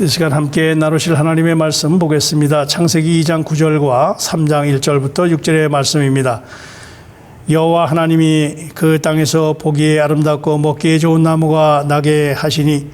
이 시간 함께 나누실 하나님의 말씀 보겠습니다. 창세기 2장 9절과 3장 1절부터 6절의 말씀입니다. 여호와 하나님이 그 땅에서 보기에 아름답고 먹기에 좋은 나무가 나게 하시니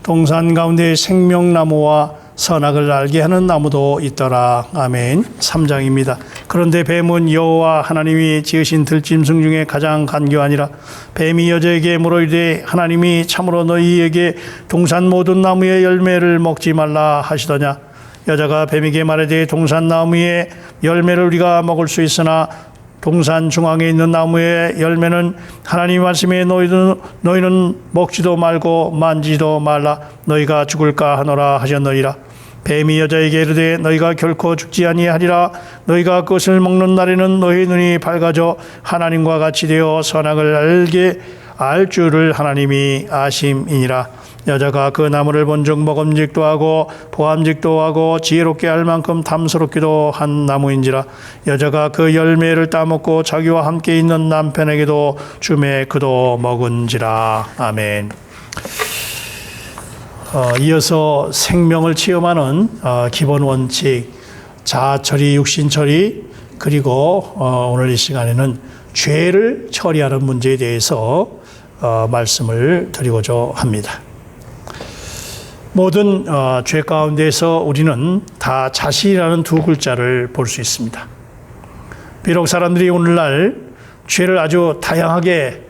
동산 가운데 생명나무와 선악을 알게 하는 나무도 있더라. 아멘. 3장입니다. 그런데 뱀은 여호와 하나님이 지으신 들짐승 중에 가장 간교하니라. 뱀이 여자에게 물어 이르되 하나님이 참으로 너희에게 동산 모든 나무의 열매를 먹지 말라 하시더냐. 여자가 뱀에게 말하되 동산 나무의 열매를 우리가 먹을 수 있으나 동산 중앙에 있는 나무의 열매는 하나님 말씀에 너희는 먹지도 말고 만지도 말라. 너희가 죽을까 하노라 하셨느니라. 뱀이 여자에게 이르되 너희가 결코 죽지 아니하리라. 너희가 그것을 먹는 날에는 너희 눈이 밝아져 하나님과 같이 되어 선악을 알 줄을 하나님이 아심이니라. 여자가 그 나무를 본즉 먹음직도 하고 보암직도 하고 지혜롭게 할 만큼 탐스럽기도 한 나무인지라. 여자가 그 열매를 따먹고 자기와 함께 있는 남편에게도 주매 그도 먹은지라. 아멘. 이어서 생명을 체험하는 기본 원칙, 자아처리, 육신처리, 그리고 오늘 이 시간에는 죄를 처리하는 문제에 대해서 말씀을 드리고자 합니다. 모든 죄 가운데서 우리는 다 자신이라는 두 글자를 볼 수 있습니다. 비록 사람들이 오늘날 죄를 아주 다양하게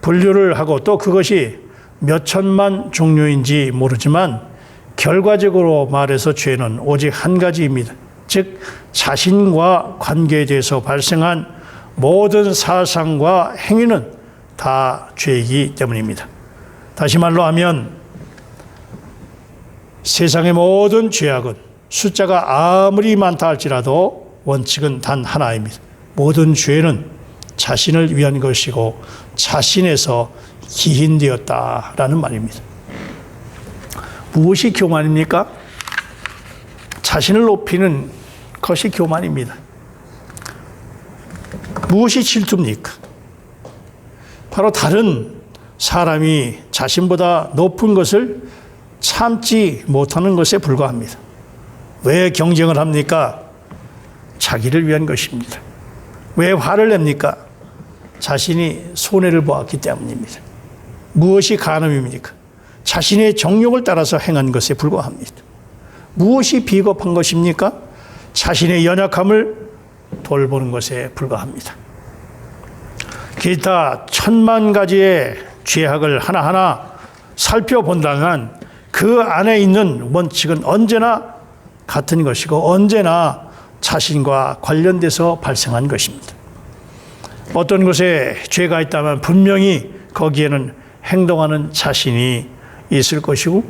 분류를 하고 또 그것이 몇 천만 종류인지 모르지만 결과적으로 말해서 죄는 오직 한 가지입니다. 즉 자신과 관계에 대해서 발생한 모든 사상과 행위는 다 죄이기 때문입니다. 다시 말로 하면 세상의 모든 죄악은 숫자가 아무리 많다 할지라도 원칙은 단 하나입니다. 모든 죄는 자신을 위한 것이고 자신에서 기인되었다라는 말입니다. 무엇이 교만입니까? 자신을 높이는 것이 교만입니다. 무엇이 질투입니까? 바로 다른 사람이 자신보다 높은 것을 참지 못하는 것에 불과합니다. 왜 경쟁을 합니까? 자기를 위한 것입니다. 왜 화를 냅니까? 자신이 손해를 보았기 때문입니다. 무엇이 간음입니까? 자신의 정욕을 따라서 행한 것에 불과합니다. 무엇이 비겁한 것입니까? 자신의 연약함을 돌보는 것에 불과합니다. 기타 천만 가지의 죄악을 하나하나 살펴본다면 그 안에 있는 원칙은 언제나 같은 것이고 언제나 자신과 관련돼서 발생한 것입니다. 어떤 곳에 죄가 있다면 분명히 거기에는 행동하는 자신이 있을 것이고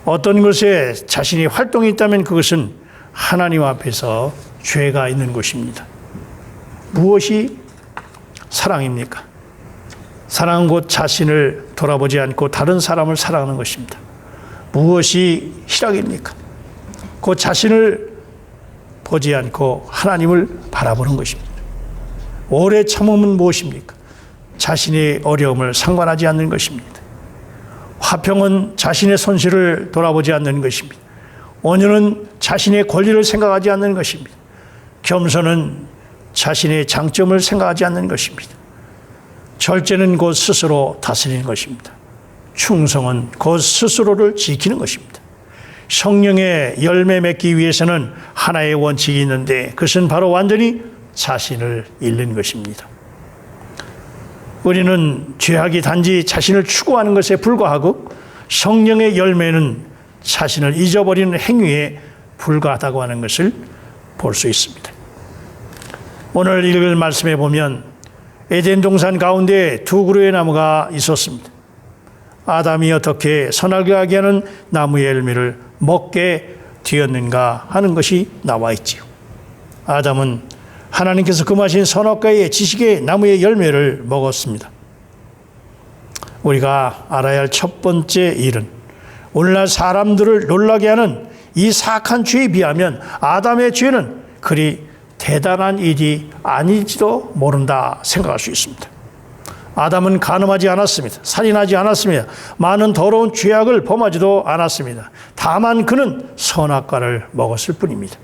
어떤 곳에 자신이 활동이 있다면 그것은 하나님 앞에서 죄가 있는 것입니다. 무엇이 사랑입니까? 사랑은 곧 자신을 돌아보지 않고 다른 사람을 사랑하는 것입니다. 무엇이 희락입니까? 곧 자신을 보지 않고 하나님을 바라보는 것입니다. 오래 참음은 무엇입니까? 자신의 어려움을 상관하지 않는 것입니다. 화평은 자신의 손실을 돌아보지 않는 것입니다. 온유는 자신의 권리를 생각하지 않는 것입니다. 겸손은 자신의 장점을 생각하지 않는 것입니다. 절제는 곧 스스로 다스리는 것입니다. 충성은 곧 스스로를 지키는 것입니다. 성령의 열매 맺기 위해서는 하나의 원칙이 있는데 그것은 바로 완전히 자신을 잃는 것입니다. 우리는 죄악이 단지 자신을 추구하는 것에 불과하고 성령의 열매는 자신을 잊어버리는 행위에 불과하다고 하는 것을 볼 수 있습니다. 오늘 읽을 말씀에 보면 에덴 동산 가운데 두 그루의 나무가 있었습니다. 아담이 어떻게 선악을 알게 하는 나무의 열매를 먹게 되었는가 하는 것이 나와 있지요. 아담은 하나님께서 금하신 선악과의 지식의 나무의 열매를 먹었습니다. 우리가 알아야 할 첫 번째 일은 오늘날 사람들을 놀라게 하는 이 사악한 죄에 비하면 아담의 죄는 그리 대단한 일이 아닐지도 모른다 생각할 수 있습니다. 아담은 간음하지 않았습니다. 살인하지 않았습니다. 많은 더러운 죄악을 범하지도 않았습니다. 다만 그는 선악과를 먹었을 뿐입니다.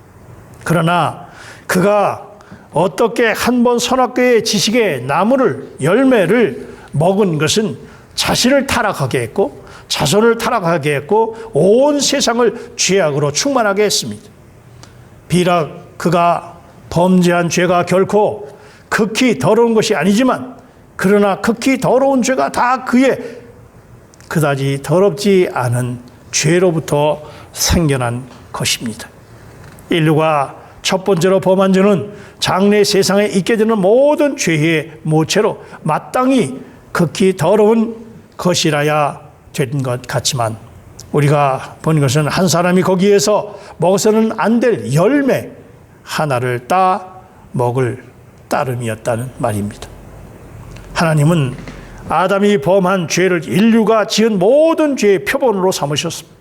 그러나 그가 어떻게 한 번 선악과의 지식의 나무를 열매를 먹은 것은 자신을 타락하게 했고 자손을 타락하게 했고 온 세상을 죄악으로 충만하게 했습니다. 비록 그가 범죄한 죄가 결코 극히 더러운 것이 아니지만 그러나 극히 더러운 죄가 다 그의 그다지 더럽지 않은 죄로부터 생겨난 것입니다. 인류가 첫 번째로 범한 죄는 장래 세상에 있게 되는 모든 죄의 모체로 마땅히 극히 더러운 것이라야 된 것 같지만 우리가 본 것은 한 사람이 거기에서 먹어서는 안 될 열매 하나를 따 먹을 따름이었다는 말입니다. 하나님은 아담이 범한 죄를 인류가 지은 모든 죄의 표본으로 삼으셨습니다.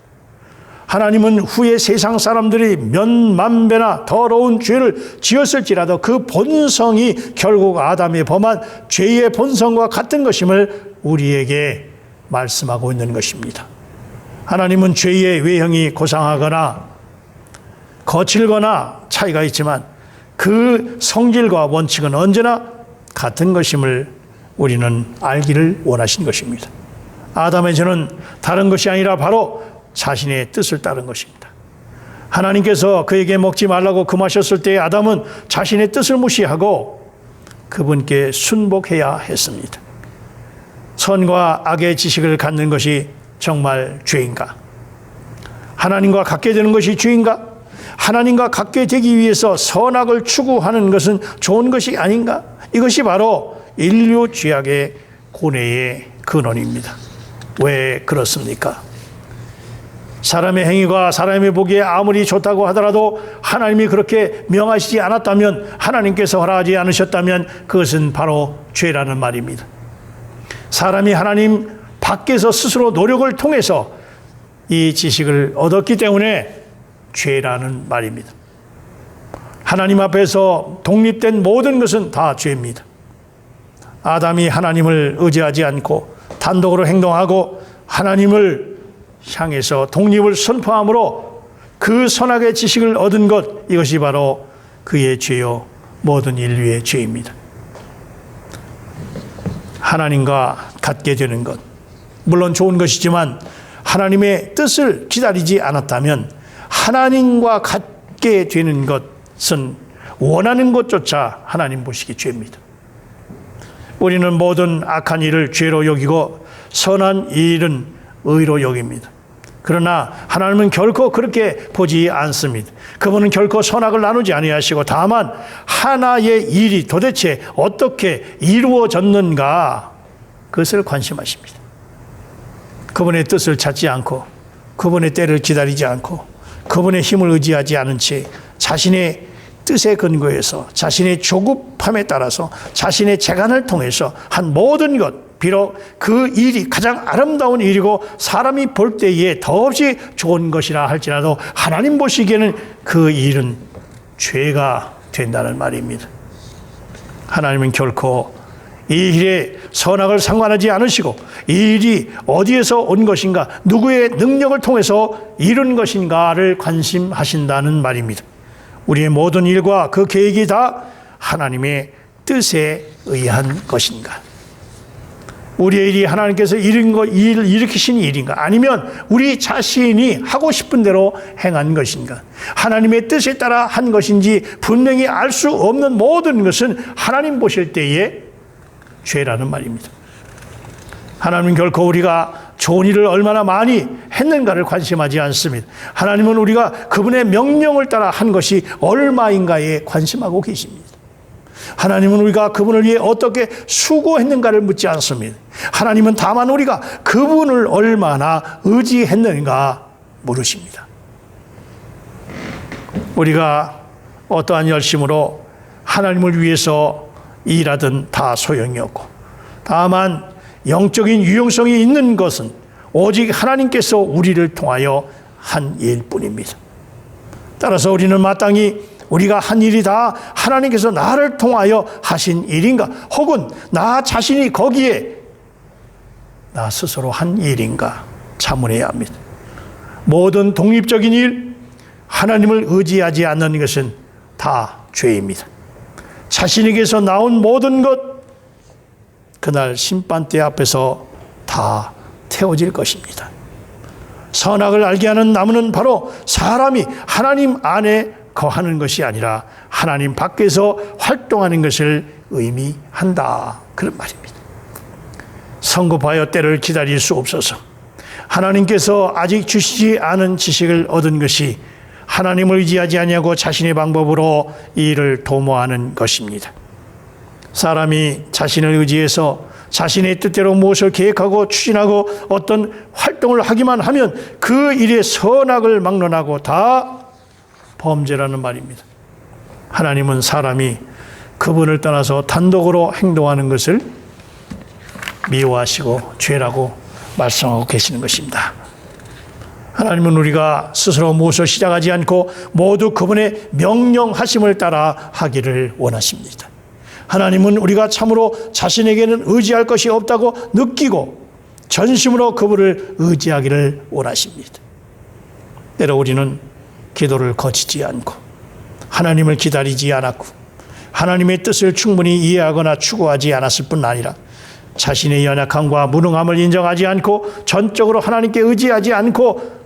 하나님은 후에 세상 사람들이 몇만 배나 더러운 죄를 지었을지라도 그 본성이 결국 아담이 범한 죄의 본성과 같은 것임을 우리에게 말씀하고 있는 것입니다. 하나님은 죄의 외형이 고상하거나 거칠거나 차이가 있지만 그 성질과 원칙은 언제나 같은 것임을 우리는 알기를 원하신 것입니다. 아담의 죄는 다른 것이 아니라 바로 자신의 뜻을 따른 것입니다. 하나님께서 그에게 먹지 말라고 금하셨을 때 아담은 자신의 뜻을 무시하고 그분께 순복해야 했습니다. 선과 악의 지식을 갖는 것이 정말 죄인가? 하나님과 같게 되는 것이 죄인가? 하나님과 같게 되기 위해서 선악을 추구하는 것은 좋은 것이 아닌가? 이것이 바로 인류 죄악의 고뇌의 근원입니다. 왜 그렇습니까? 사람의 행위가 사람이 보기에 아무리 좋다고 하더라도 하나님이 그렇게 명하시지 않았다면, 하나님께서 허락하지 않으셨다면 그것은 바로 죄라는 말입니다. 사람이 하나님 밖에서 스스로 노력을 통해서 이 지식을 얻었기 때문에 죄라는 말입니다. 하나님 앞에서 독립된 모든 것은 다 죄입니다. 아담이 하나님을 의지하지 않고 단독으로 행동하고 하나님을 향해서 독립을 선포함으로 그 선악의 지식을 얻은 것, 이것이 바로 그의 죄요 모든 인류의 죄입니다. 하나님과 같게 되는 것, 물론 좋은 것이지만 하나님의 뜻을 기다리지 않았다면 하나님과 같게 되는 것은 원하는 것조차 하나님 보시기 죄입니다. 우리는 모든 악한 일을 죄로 여기고 선한 일은 의로 여깁니다. 그러나 하나님은 결코 그렇게 보지 않습니다. 그분은 결코 선악을 나누지 아니하시고 다만 하나의 일이 도대체 어떻게 이루어졌는가, 그것을 관심하십니다. 그분의 뜻을 찾지 않고 그분의 때를 기다리지 않고 그분의 힘을 의지하지 않은 채 자신의 뜻에 근거해서 자신의 조급함에 따라서 자신의 재간을 통해서 한 모든 것, 비록 그 일이 가장 아름다운 일이고 사람이 볼 때에 더없이 좋은 것이라 할지라도 하나님 보시기에는 그 일은 죄가 된다는 말입니다. 하나님은 결코 이 일에 선악을 상관하지 않으시고 이 일이 어디에서 온 것인가, 누구의 능력을 통해서 이룬 것인가를 관심하신다는 말입니다. 우리의 모든 일과 그 계획이 다 하나님의 뜻에 의한 것인가? 우리의 일이 하나님께서 일으키신 일인가? 아니면 우리 자신이 하고 싶은 대로 행한 것인가? 하나님의 뜻에 따라 한 것인지 분명히 알 수 없는 모든 것은 하나님 보실 때에 죄라는 말입니다. 하나님은 결코 우리가 좋은 일을 얼마나 많이 했는가를 관심하지 않습니다. 하나님은 우리가 그분의 명령을 따라 한 것이 얼마인가에 관심하고 계십니다. 하나님은 우리가 그분을 위해 어떻게 수고했는가를 묻지 않습니다. 하나님은 다만 우리가 그분을 얼마나 의지했는가 물으십니다. 우리가 어떠한 열심으로 하나님을 위해서 일하든 다 소용이 없고, 다만 영적인 유용성이 있는 것은 오직 하나님께서 우리를 통하여 한 일뿐입니다. 따라서 우리는 마땅히 우리가 한 일이 다 하나님께서 나를 통하여 하신 일인가? 혹은 나 자신이 거기에 나 스스로 한 일인가? 자문해야 합니다. 모든 독립적인 일, 하나님을 의지하지 않는 것은 다 죄입니다. 자신에게서 나온 모든 것, 그날 심판대 앞에서 다 태워질 것입니다. 선악을 알게 하는 나무는 바로 사람이 하나님 안에 거하는 것이 아니라 하나님 밖에서 활동하는 것을 의미한다. 그런 말입니다. 성급하여 때를 기다릴 수 없어서 하나님께서 아직 주시지 않은 지식을 얻은 것이 하나님을 의지하지 아니하고 자신의 방법으로 이 일을 도모하는 것입니다. 사람이 자신을 의지해서 자신의 뜻대로 무엇을 계획하고 추진하고 어떤 활동을 하기만 하면 그 일의 선악을 막론하고 다 범죄라는 말입니다. 하나님은 사람이 그분을 떠나서 단독으로 행동하는 것을 미워하시고 죄라고 말씀하고 계시는 것입니다. 하나님은 우리가 스스로 무엇을 시작하지 않고 모두 그분의 명령하심을 따라 하기를 원하십니다. 하나님은 우리가 참으로 자신에게는 의지할 것이 없다고 느끼고 전심으로 그분을 의지하기를 원하십니다. 때로 우리는 기도를 거치지 않고 하나님을 기다리지 않았고 하나님의 뜻을 충분히 이해하거나 추구하지 않았을 뿐 아니라 자신의 연약함과 무능함을 인정하지 않고 전적으로 하나님께 의지하지 않고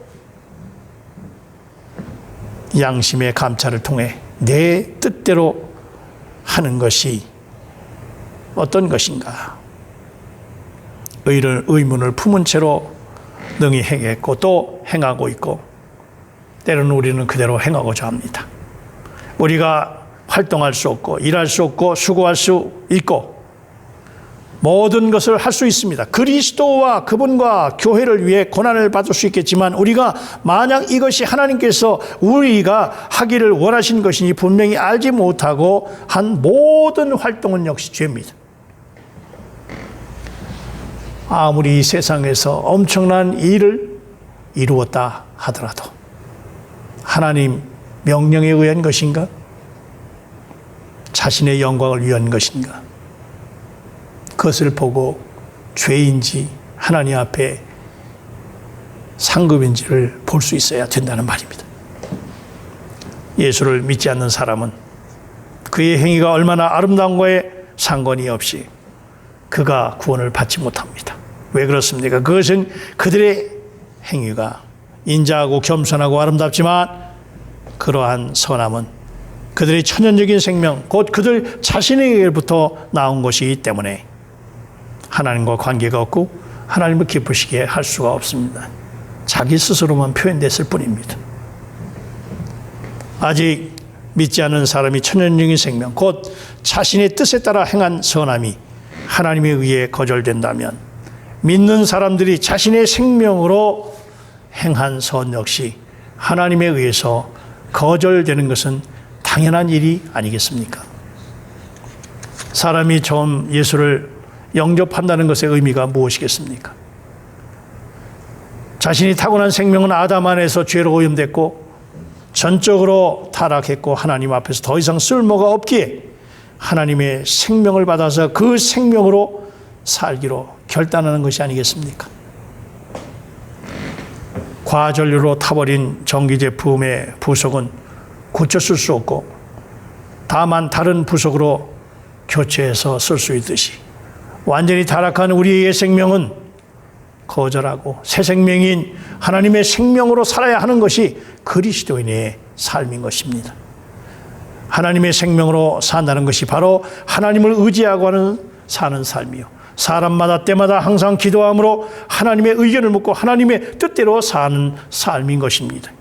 양심의 감찰을 통해 내 뜻대로 하는 것이 어떤 것인가? 의문을 품은 채로 능히 행했고 또 행하고 있고 때로는 우리는 그대로 행하고자 합니다. 우리가 활동할 수 없고 일할 수 없고 수고할 수 있고 모든 것을 할 수 있습니다. 그리스도와 그분과 교회를 위해 고난을 받을 수 있겠지만 우리가 만약 이것이 하나님께서 우리가 하기를 원하신 것이니 분명히 알지 못하고 한 모든 활동은 역시 죄입니다. 아무리 이 세상에서 엄청난 일을 이루었다 하더라도 하나님 명령에 의한 것인가? 자신의 영광을 위한 것인가? 그것을 보고 죄인지 하나님 앞에 상급인지를 볼 수 있어야 된다는 말입니다. 예수를 믿지 않는 사람은 그의 행위가 얼마나 아름다운거에 상관이 없이 그가 구원을 받지 못합니다. 왜 그렇습니까? 그것은 그들의 행위가 인자하고 겸손하고 아름답지만 그러한 선함은 그들의 천연적인 생명, 곧 그들 자신에게부터 나온 것이기 때문에 하나님과 관계가 없고 하나님을 기쁘시게 할 수가 없습니다. 자기 스스로만 표현됐을 뿐입니다. 아직 믿지 않는 사람이 천연적인 생명, 곧 자신의 뜻에 따라 행한 선함이 하나님에 의해 거절된다면 믿는 사람들이 자신의 생명으로 행한 선 역시 하나님에 의해서 거절되는 것은 당연한 일이 아니겠습니까? 사람이 처음 예수를 영접한다는 것의 의미가 무엇이겠습니까? 자신이 타고난 생명은 아담 안에서 죄로 오염됐고 전적으로 타락했고 하나님 앞에서 더 이상 쓸모가 없기에 하나님의 생명을 받아서 그 생명으로 살기로 결단하는 것이 아니겠습니까? 과전류로 타버린 전기제품의 부속은 고쳐쓸 수 없고 다만 다른 부속으로 교체해서 쓸 수 있듯이 완전히 타락한 우리의 생명은 거절하고 새 생명인 하나님의 생명으로 살아야 하는 것이 그리스도인의 삶인 것입니다. 하나님의 생명으로 산다는 것이 바로 하나님을 의지하고 사는 삶이요. 사람마다 때마다 항상 기도함으로 하나님의 의견을 묻고 하나님의 뜻대로 사는 삶인 것입니다.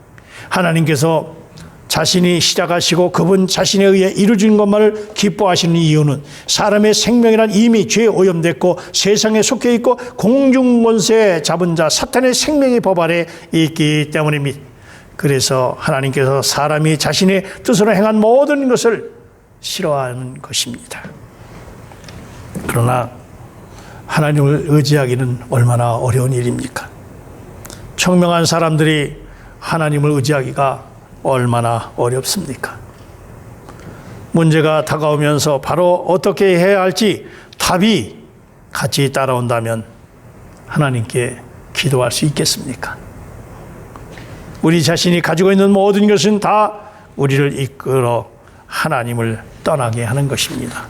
하나님께서 자신이 시작하시고 그분 자신에 의해 이루어진 것만을 기뻐하시는 이유는 사람의 생명이란 이미 죄에 오염됐고 세상에 속해 있고 공중권세 잡은 자 사탄의 생명의 법 아래 있기 때문입니다. 그래서 하나님께서 사람이 자신의 뜻으로 행한 모든 것을 싫어하는 것입니다. 그러나 하나님을 의지하기는 얼마나 어려운 일입니까? 청명한 사람들이 하나님을 의지하기가 얼마나 어렵습니까? 문제가 다가오면서 바로 어떻게 해야 할지 답이 같이 따라온다면 하나님께 기도할 수 있겠습니까? 우리 자신이 가지고 있는 모든 것은 다 우리를 이끌어 하나님을 떠나게 하는 것입니다.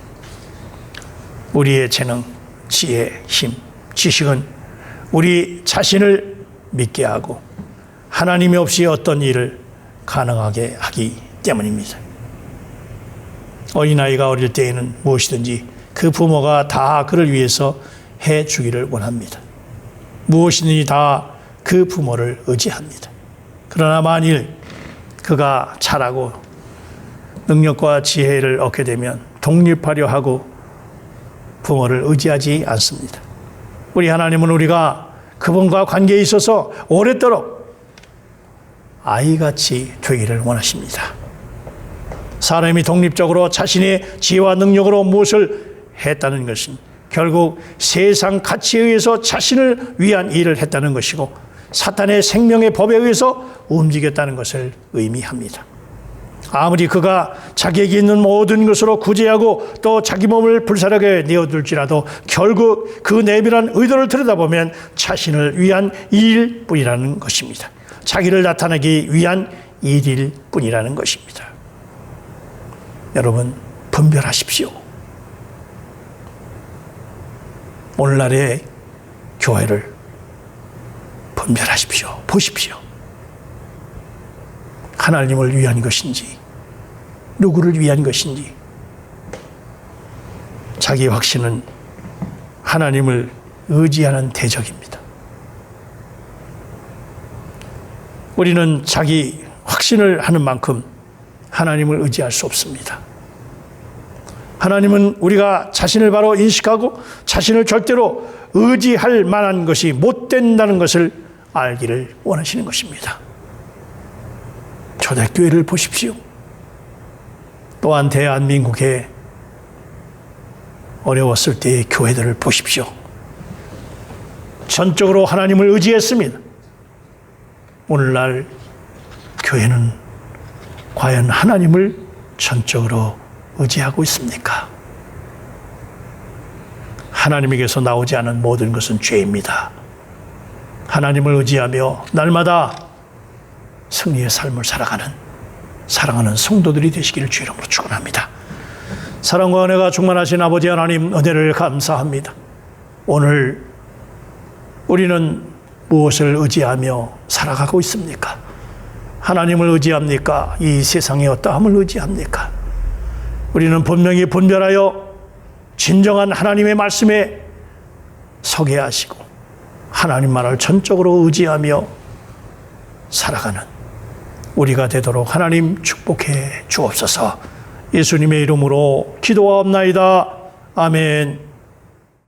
우리의 재능, 지혜, 힘, 지식은 우리 자신을 믿게 하고 하나님이 없이 어떤 일을 가능하게 하기 때문입니다. 어린아이가 어릴 때에는 무엇이든지 그 부모가 다 그를 위해서 해주기를 원합니다. 무엇이든지 다 그 부모를 의지합니다. 그러나 만일 그가 자라고 능력과 지혜를 얻게 되면 독립하려 하고 부모를 의지하지 않습니다. 우리 하나님은 우리가 그분과 관계에 있어서 오랫도록 아이같이 되기를 원하십니다. 사람이 독립적으로 자신의 지혜와 능력으로 무엇을 했다는 것은 결국 세상 가치에 의해서 자신을 위한 일을 했다는 것이고 사탄의 생명의 법에 의해서 움직였다는 것을 의미합니다. 아무리 그가 자기에게 있는 모든 것으로 구제하고 또 자기 몸을 불사르게 내어둘지라도 결국 그 내면한 의도를 들여다보면 자신을 위한 일일 뿐이라는 것입니다. 자기를 나타내기 위한 일일 뿐이라는 것입니다. 여러분, 분별하십시오. 오늘날의 교회를 분별하십시오. 보십시오. 하나님을 위한 것인지 누구를 위한 것인지. 자기 확신은 하나님을 의지하는 대적입니다. 우리는 자기 확신을 하는 만큼 하나님을 의지할 수 없습니다. 하나님은 우리가 자신을 바로 인식하고 자신을 절대로 의지할 만한 것이 못 된다는 것을 알기를 원하시는 것입니다. 초대교회를 보십시오. 또한 대한민국의 어려웠을 때의 교회들을 보십시오. 전적으로 하나님을 의지했습니다. 오늘날 교회는 과연 하나님을 전적으로 의지하고 있습니까? 하나님에게서 나오지 않은 모든 것은 죄입니다. 하나님을 의지하며 날마다 승리의 삶을 사랑하는 성도들이 되시기를 주의 이름으로 축원합니다. 사랑과 은혜가 충만하신 아버지 하나님, 은혜를 감사합니다. 오늘 우리는 무엇을 의지하며 살아가고 있습니까? 하나님을 의지합니까? 이 세상의 어떠함을 의지합니까? 우리는 분명히 분별하여 진정한 하나님의 말씀에 서게 하시고 하나님만을 전적으로 의지하며 살아가는 우리가 되도록 하나님 축복해 주옵소서. 예수님의 이름으로 기도하옵나이다. 아멘.